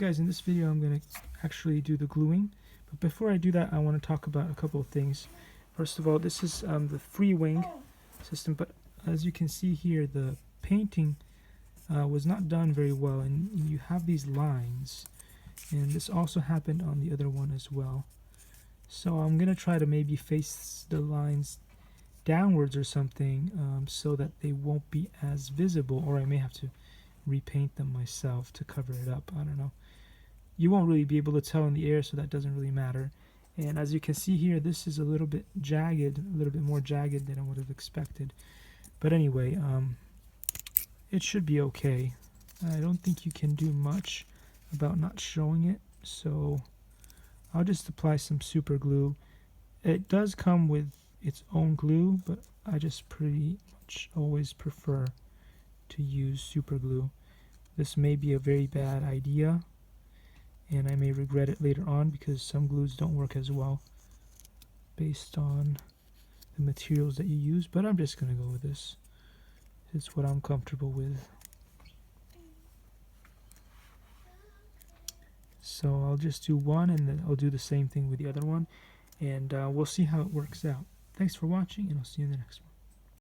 Guys, in this video I'm going to actually do the gluing, but before I do that I want to talk about a couple of things. First of all, this is the free wing system, but as you can see here, the painting was not done very well, and you have these lines, and this also happened on the other one as well. So I'm going to try to maybe face the lines downwards or something, so that they won't be as visible, or I may have to repaint them myself to cover it up. I don't know. You won't really be able to tell in the air, so that doesn't really matter. And as you can see here, this is a little bit jagged, a little bit more jagged than I would have expected. But anyway, it should be okay. I don't think you can do much about not showing it, so I'll just apply some super glue. It does come with its own glue, but I just pretty much always prefer to use super glue. This may be a very bad idea, and I may regret it later on because some glues don't work as well based on the materials that you use, but I'm just going to go with this. It's what I'm comfortable with. So I'll just do one, and then I'll do the same thing with the other one, and we'll see how it works out. Thanks for watching, and I'll see you in the next one.